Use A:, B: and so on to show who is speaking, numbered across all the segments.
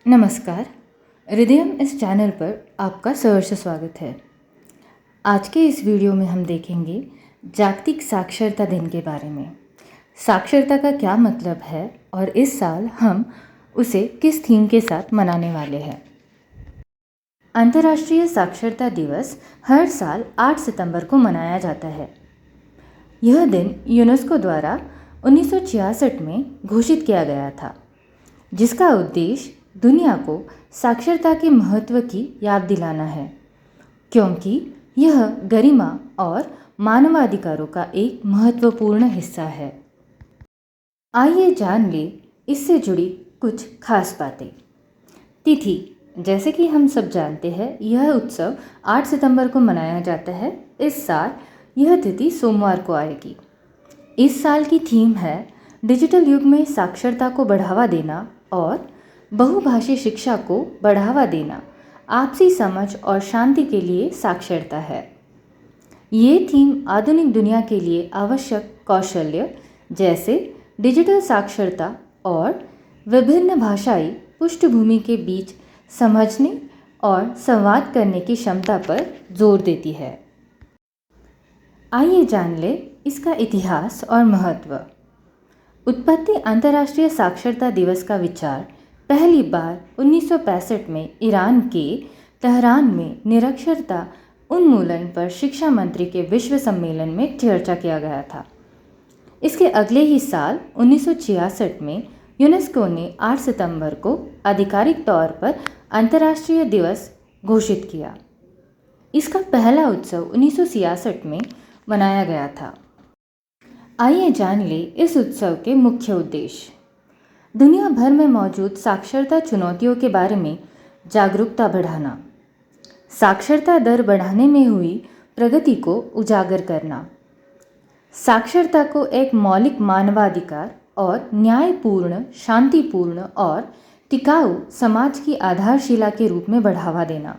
A: नमस्कार। हृदयम इस चैनल पर आपका सहर्ष स्वागत है। आज के इस वीडियो में हम देखेंगे जागतिक साक्षरता दिन के बारे में। साक्षरता का क्या मतलब है और इस साल हम उसे किस थीम के साथ मनाने वाले हैं। अंतर्राष्ट्रीय साक्षरता दिवस हर साल 8 सितंबर को मनाया जाता है। यह दिन यूनेस्को द्वारा 1966 में घोषित किया गया था, जिसका उद्देश्य दुनिया को साक्षरता के महत्व की याद दिलाना है, क्योंकि यह गरिमा और मानवाधिकारों का एक महत्वपूर्ण हिस्सा है। आइए जान ले इससे जुड़ी कुछ खास बातें। तिथि, जैसे कि हम सब जानते हैं, यह उत्सव 8 सितंबर को मनाया जाता है। इस साल यह तिथि सोमवार को आएगी। इस साल की थीम है डिजिटल युग में साक्षरता को बढ़ावा देना और बहुभाषी शिक्षा को बढ़ावा देना, आपसी समझ और शांति के लिए साक्षरता है। ये थीम आधुनिक दुनिया के लिए आवश्यक कौशल्य जैसे डिजिटल साक्षरता और विभिन्न भाषाई पृष्ठभूमि के बीच समझने और संवाद करने की क्षमता पर जोर देती है। आइए जान ले इसका इतिहास और महत्व। उत्पत्ति अंतर्राष्ट्रीय साक्षरता दिवस का विचार पहली बार 1965 में ईरान के तेहरान में निरक्षरता उन्मूलन पर शिक्षा मंत्री के विश्व सम्मेलन में चर्चा किया गया था। इसके अगले ही साल 1966 में यूनेस्को ने 8 सितंबर को आधिकारिक तौर पर अंतर्राष्ट्रीय दिवस घोषित किया। इसका पहला उत्सव 1966 में मनाया गया था। आइए जान ले इस उत्सव के मुख्य उद्देश्य। दुनिया भर में मौजूद साक्षरता चुनौतियों के बारे में जागरूकता बढ़ाना, साक्षरता दर बढ़ाने में हुई प्रगति को उजागर करना, साक्षरता को एक मौलिक मानवाधिकार और न्यायपूर्ण, शांतिपूर्ण और टिकाऊ समाज की आधारशिला के रूप में बढ़ावा देना।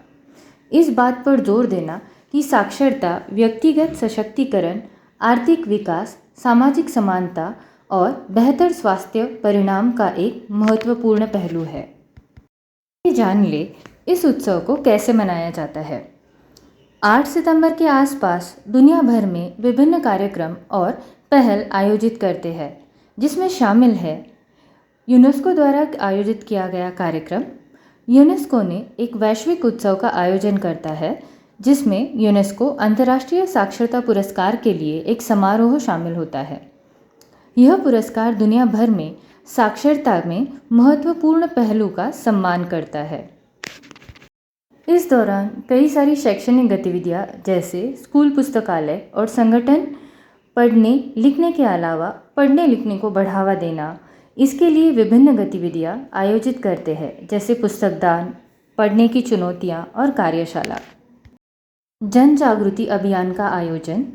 A: इस बात पर जोर देना कि साक्षरता व्यक्तिगत सशक्तिकरण, आर्थिक विकास, सामाजिक समानता और बेहतर स्वास्थ्य परिणाम का एक महत्वपूर्ण पहलू है। ये जान ले इस उत्सव को कैसे मनाया जाता है। 8 सितंबर के आसपास दुनिया भर में विभिन्न कार्यक्रम और पहल आयोजित करते हैं, जिसमें शामिल है यूनेस्को द्वारा आयोजित किया गया कार्यक्रम। यूनेस्को ने एक वैश्विक उत्सव का आयोजन करता है, जिसमें यूनेस्को अंतर्राष्ट्रीय साक्षरता पुरस्कार के लिए एक समारोह शामिल होता है। यह पुरस्कार दुनिया भर में साक्षरता में महत्वपूर्ण पहलू का सम्मान करता है। इस दौरान कई सारी शैक्षणिक गतिविधियां जैसे स्कूल, पुस्तकालय और संगठन पढ़ने लिखने के अलावा पढ़ने लिखने को बढ़ावा देना, इसके लिए विभिन्न गतिविधियां आयोजित करते हैं, जैसे पुस्तकदान, पढ़ने की चुनौतियां और कार्यशाला। जन जागृति अभियान का आयोजन।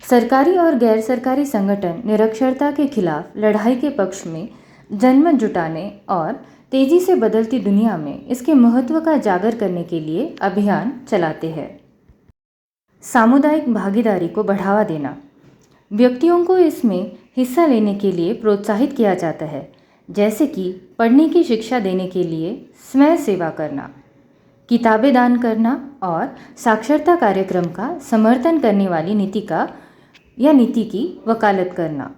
A: सरकारी और गैर सरकारी संगठन निरक्षरता के खिलाफ लड़ाई के पक्ष में जनमत जुटाने और तेजी से बदलती दुनिया में इसके महत्व का जागर करने के लिए अभियान चलाते हैं। सामुदायिक भागीदारी को बढ़ावा देना। व्यक्तियों को इसमें हिस्सा लेने के लिए प्रोत्साहित किया जाता है, जैसे कि पढ़ने की शिक्षा देने के लिए स्वयं सेवा करना, किताबें दान करना और साक्षरता कार्यक्रम का समर्थन करने वाली नीति की वकालत करना।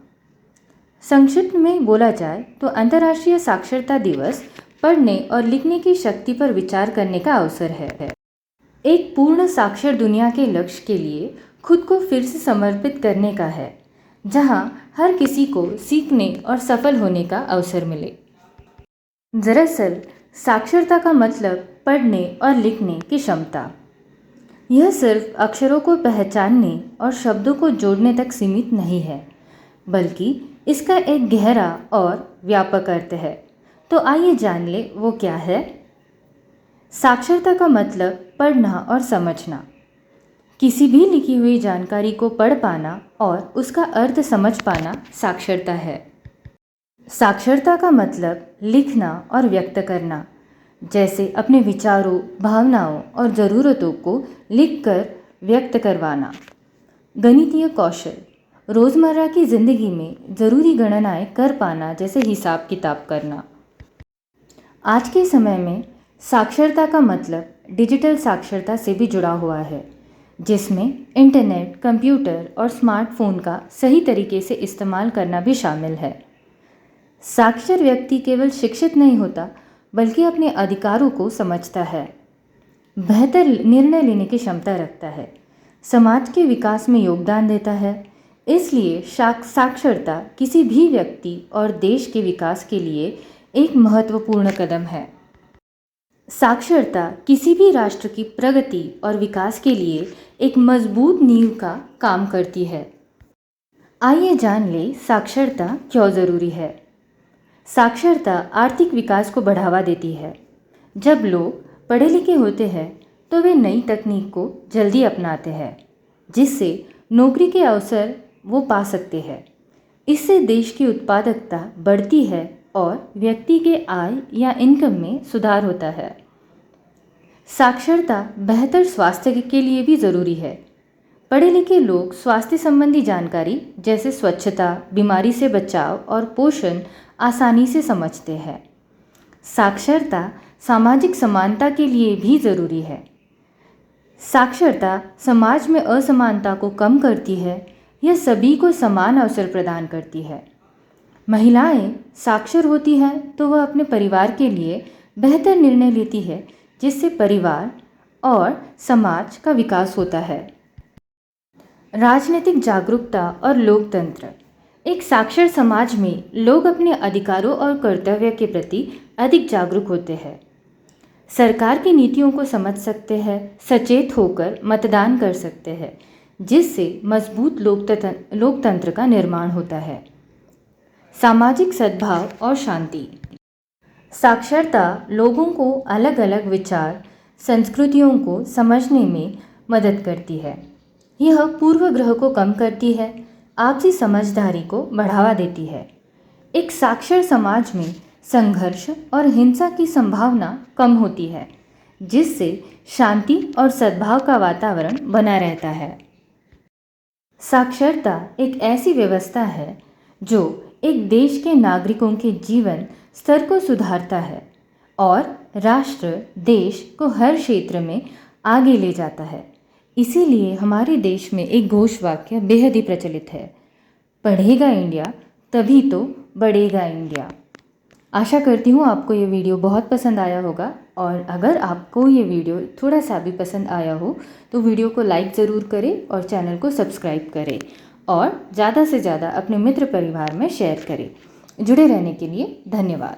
A: संक्षिप्त में बोला जाए तो अंतर्राष्ट्रीय साक्षरता दिवस पढ़ने और लिखने की शक्ति पर विचार करने का अवसर है। एक पूर्ण साक्षर दुनिया के लक्ष्य के लिए खुद को फिर से समर्पित करने का है, जहां हर किसी को सीखने और सफल होने का अवसर मिले। दरअसल साक्षरता का मतलब पढ़ने और लिखने की क्षमता। यह सिर्फ अक्षरों को पहचानने और शब्दों को जोड़ने तक सीमित नहीं है, बल्कि इसका एक गहरा और व्यापक अर्थ है। तो आइए जान ले वो क्या है। साक्षरता का मतलब पढ़ना और समझना। किसी भी लिखी हुई जानकारी को पढ़ पाना और उसका अर्थ समझ पाना साक्षरता है। साक्षरता का मतलब लिखना और व्यक्त करना, जैसे अपने विचारों, भावनाओं और ज़रूरतों को लिखकर व्यक्त करवाना। गणितीय कौशल, रोज़मर्रा की ज़िंदगी में ज़रूरी गणनाएं कर पाना, जैसे हिसाब किताब करना। आज के समय में साक्षरता का मतलब डिजिटल साक्षरता से भी जुड़ा हुआ है, जिसमें इंटरनेट, कंप्यूटर और स्मार्टफोन का सही तरीके से इस्तेमाल करना भी शामिल है। साक्षर व्यक्ति केवल शिक्षित नहीं होता, बल्कि अपने अधिकारों को समझता है, बेहतर निर्णय लेने की क्षमता रखता है, समाज के विकास में योगदान देता है। इसलिए साक्षरता किसी भी व्यक्ति और देश के विकास के लिए एक महत्वपूर्ण कदम है। साक्षरता किसी भी राष्ट्र की प्रगति और विकास के लिए एक मजबूत नींव का काम करती है। आइए जान ले साक्षरता क्यों ज़रूरी है। साक्षरता आर्थिक विकास को बढ़ावा देती है। जब लोग पढ़े लिखे होते हैं तो वे नई तकनीक को जल्दी अपनाते हैं, जिससे नौकरी के अवसर वो पा सकते हैं। इससे देश की उत्पादकता बढ़ती है और व्यक्ति के आय या इनकम में सुधार होता है। साक्षरता बेहतर स्वास्थ्य के लिए भी ज़रूरी है। पढ़े लिखे लोग स्वास्थ्य संबंधी जानकारी जैसे स्वच्छता, बीमारी से बचाव और पोषण आसानी से समझते हैं। साक्षरता सामाजिक समानता के लिए भी ज़रूरी है। साक्षरता समाज में असमानता को कम करती है। यह सभी को समान अवसर प्रदान करती है। महिलाएं साक्षर होती हैं तो वह अपने परिवार के लिए बेहतर निर्णय लेती है, जिससे परिवार और समाज का विकास होता है। राजनीतिक जागरूकता और लोकतंत्र। एक साक्षर समाज में लोग अपने अधिकारों और कर्तव्य के प्रति अधिक जागरूक होते हैं, सरकार की नीतियों को समझ सकते हैं, सचेत होकर मतदान कर सकते हैं, जिससे मजबूत लोकतंत्र का निर्माण होता है। सामाजिक सद्भाव और शांति। साक्षरता लोगों को अलग अलग विचार, संस्कृतियों को समझने में मदद करती है। यह पूर्वग्रह को कम करती है, आपसी समझदारी को बढ़ावा देती है। एक साक्षर समाज में संघर्ष और हिंसा की संभावना कम होती है, जिससे शांति और सद्भाव का वातावरण बना रहता है। साक्षरता एक ऐसी व्यवस्था है जो एक देश के नागरिकों के जीवन स्तर को सुधारता है और राष्ट्र, देश को हर क्षेत्र में आगे ले जाता है। इसीलिए हमारे देश में एक घोष वाक्य बेहद ही प्रचलित है, पढ़ेगा इंडिया तभी तो बढ़ेगा इंडिया। आशा करती हूँ आपको ये वीडियो बहुत पसंद आया होगा, और अगर आपको ये वीडियो थोड़ा सा भी पसंद आया हो तो वीडियो को लाइक ज़रूर करें और चैनल को सब्सक्राइब करें और ज़्यादा से ज़्यादा अपने मित्र परिवार में शेयर करें। जुड़े रहने के लिए धन्यवाद।